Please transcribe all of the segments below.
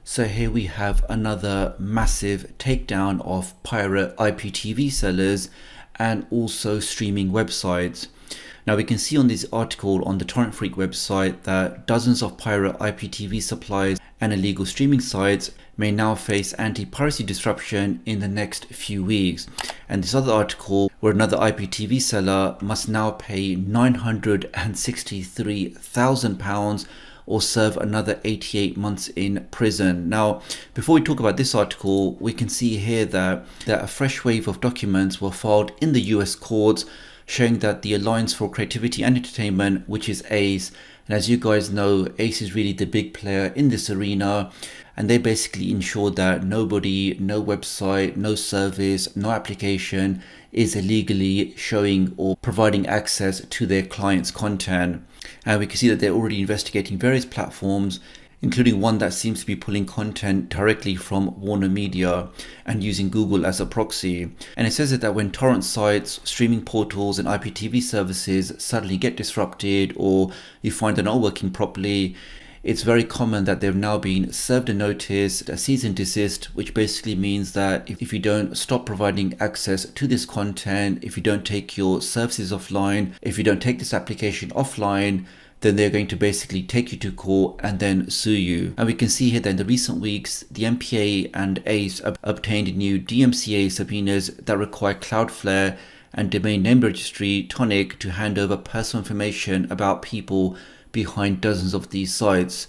So here we have another massive takedown of pirate IPTV sellers and also streaming websites. Now we can see on this article on the Torrent Freak website that dozens of pirate IPTV suppliers and illegal streaming sites may now face anti-piracy disruption in the next few weeks. And this other article where another IPTV seller must now pay £963,000 or serve another 88 months in prison. Now, before we talk about this article, we can see here that a fresh wave of documents were filed in the US courts showing that the Alliance for Creativity and Entertainment, which is ACE, and as you guys know, ACE is really the big player in this arena, and they basically ensure that nobody, no website, no service, no application is illegally showing or providing access to their clients' content. And we can see that they're already investigating various platforms, including one that seems to be pulling content directly from Warner Media and using Google as a proxy. And it says that when torrent sites, streaming portals and IPTV services suddenly get disrupted or you find they're not working properly, it's very common that they've now been served a notice, a cease and desist, which basically means that if you don't stop providing access to this content, if you don't take your services offline, if you don't take this application offline, then they're going to basically take you to court and then sue you. And we can see here that in the recent weeks, the MPA and ACE obtained new DMCA subpoenas that require Cloudflare and domain name registry tonic to hand over personal information about people behind dozens of these sites.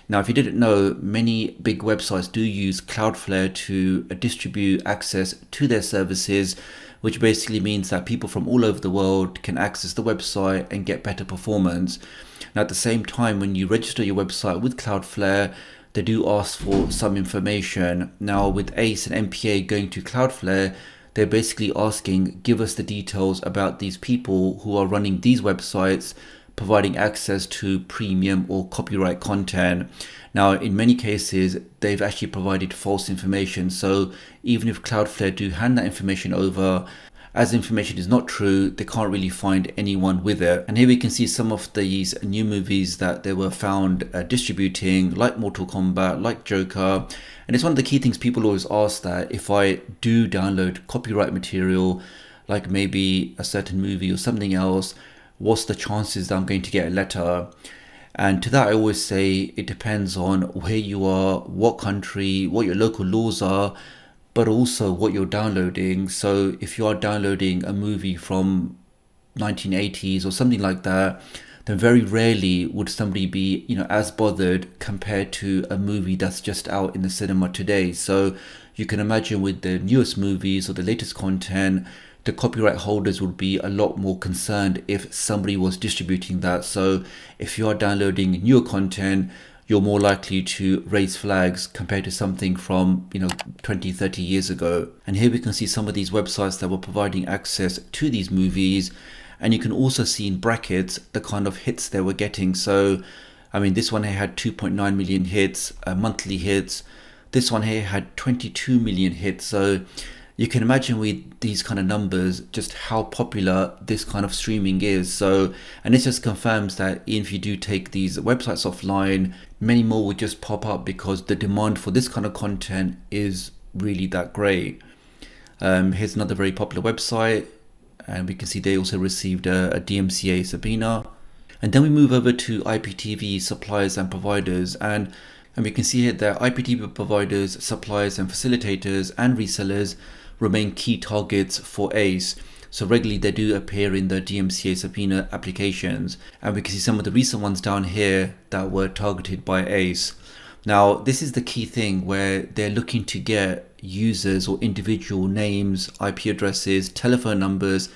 Now, if you didn't know, many big websites do use Cloudflare to distribute access to their services, which basically means that people from all over the world can access the website and get better performance. Now, at the same time, when you register your website with Cloudflare, they do ask for some information. Now, with ACE and MPA going to Cloudflare, they're basically asking, give us the details about these people who are running these websites, providing access to premium or copyright content. Now, in many cases, they've actually provided false information. So even if Cloudflare do hand that information over, as information is not true, they can't really find anyone with it. And here we can see some of these new movies that they were found distributing, like Mortal Kombat, like Joker. And it's one of the key things people always ask, that if I do download copyright material, like maybe a certain movie or something else, what's the chances that I'm going to get a letter? And to that I always say it depends on where you are, what country, what your local laws are, but also what you're downloading. So if you are downloading a movie from 1980s or something like that, then very rarely would somebody be, as bothered compared to a movie that's just out in the cinema today. So you can imagine with the newest movies or the latest content, the copyright holders would be a lot more concerned if somebody was distributing that. So if you are downloading newer content, you're more likely to raise flags compared to something from 20, 30 years ago. And here we can see some of these websites that were providing access to these movies, and you can also see in brackets the kind of hits they were getting. So this one here had 2.9 million hits, monthly hits. This one here had 22 million hits. So you can imagine with these kind of numbers just how popular this kind of streaming is. So, and this just confirms that if you do take these websites offline, many more would just pop up because the demand for this kind of content is really that great. Here's another very popular website, and we can see they also received a DMCA subpoena. And then we move over to IPTV suppliers and providers, and we can see here that IPTV providers, suppliers and facilitators and resellers remain key targets for ACE. So regularly they do appear in the DMCA subpoena applications, and we can see some of the recent ones down here that were targeted by ACE. Now, this is the key thing where they're looking to get users or individual names, IP addresses, telephone numbers,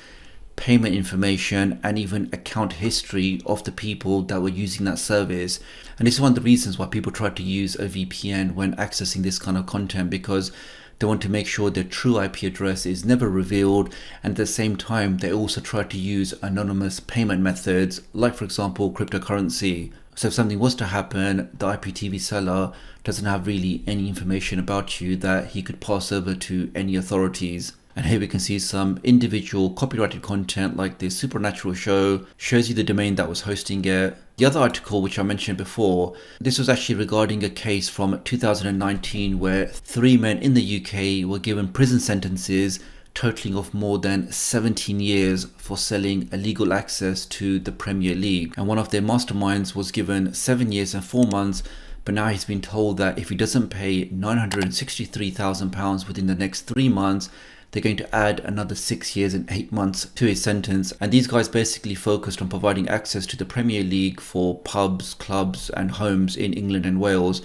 payment information, and even account history of the people that were using that service. And this is one of the reasons why people try to use a VPN when accessing this kind of content, because they want to make sure their true IP address is never revealed, and at the same time they also try to use anonymous payment methods, like for example cryptocurrency. So if something was to happen, the IPTV seller doesn't have really any information about you that he could pass over to any authorities. And here we can see some individual copyrighted content like this supernatural show, shows you the domain that was hosting it. The other article which I mentioned before, this was actually regarding a case from 2019 where 3 men in the UK were given prison sentences totaling of more than 17 years for selling illegal access to the Premier League. And one of their masterminds was given 7 years and 4 months, but now he's been told that if he doesn't pay £963,000 within the next 3 months, they're going to add another 6 years and 8 months to his sentence. And these guys basically focused on providing access to the Premier League for pubs, clubs and homes in England and Wales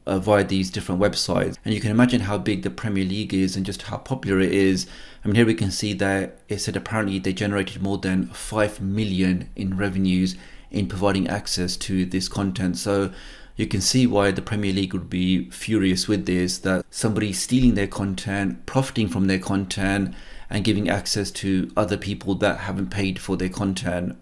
via these different websites. And you can imagine how big the Premier League is and just how popular it is. I mean, here we can see that it said apparently they generated more than 5 million in revenues in providing access to this content. So you can see why the Premier League would be furious with this, that somebody's stealing their content, profiting from their content and giving access to other people that haven't paid for their content.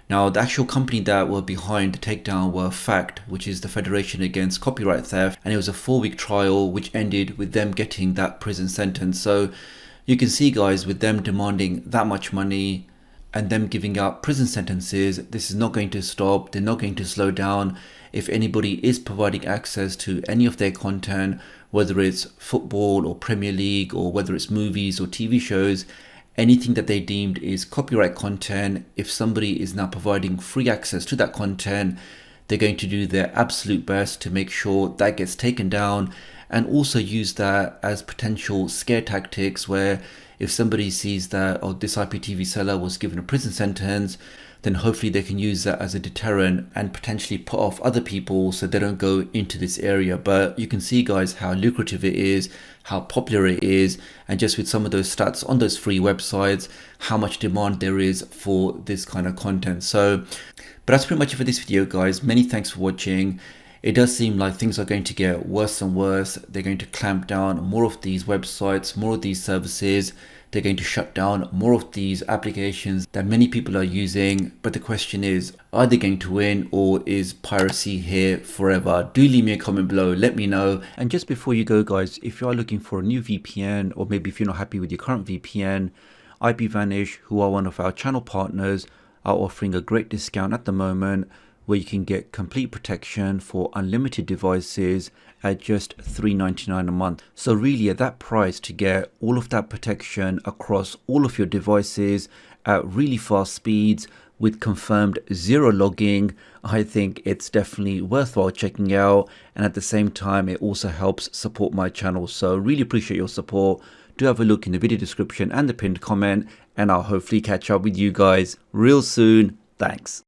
Now, the actual company that were behind the takedown were FACT, which is the Federation Against Copyright Theft, and it was a 4-week trial which ended with them getting that prison sentence. So you can see, guys, with them demanding that much money and them giving out prison sentences, this is not going to stop. They're not going to slow down. If anybody is providing access to any of their content, whether it's football or Premier League or whether it's movies or TV shows, anything that they deemed is copyright content, if somebody is now providing free access to that content, they're going to do their absolute best to make sure that gets taken down, and also use that as potential scare tactics where if somebody sees that, oh, this IPTV seller was given a prison sentence, then hopefully they can use that as a deterrent and potentially put off other people so they don't go into this area. But you can see, guys, how lucrative it is, how popular it is, and just with some of those stats on those free websites, how much demand there is for this kind of content. So, but that's pretty much it for this video, guys. Many thanks for watching. It does seem like things are going to get worse and worse. They're going to clamp down on more of these websites, more of these services. They're going to shut down more of these applications that many people are using. But the question is, are they going to win, or is piracy here forever? Do leave me a comment below, let me know. And just before you go, guys, if you are looking for a new VPN, or maybe if you're not happy with your current VPN, IPVanish, who are one of our channel partners, are offering a great discount at the moment where you can get complete protection for unlimited devices at just $3.99 a month. So really, at that price, to get all of that protection across all of your devices at really fast speeds with confirmed zero logging, I think it's definitely worthwhile checking out. And at the same time, it also helps support my channel. So really appreciate your support. Do have a look in the video description and the pinned comment, and I'll hopefully catch up with you guys real soon. Thanks.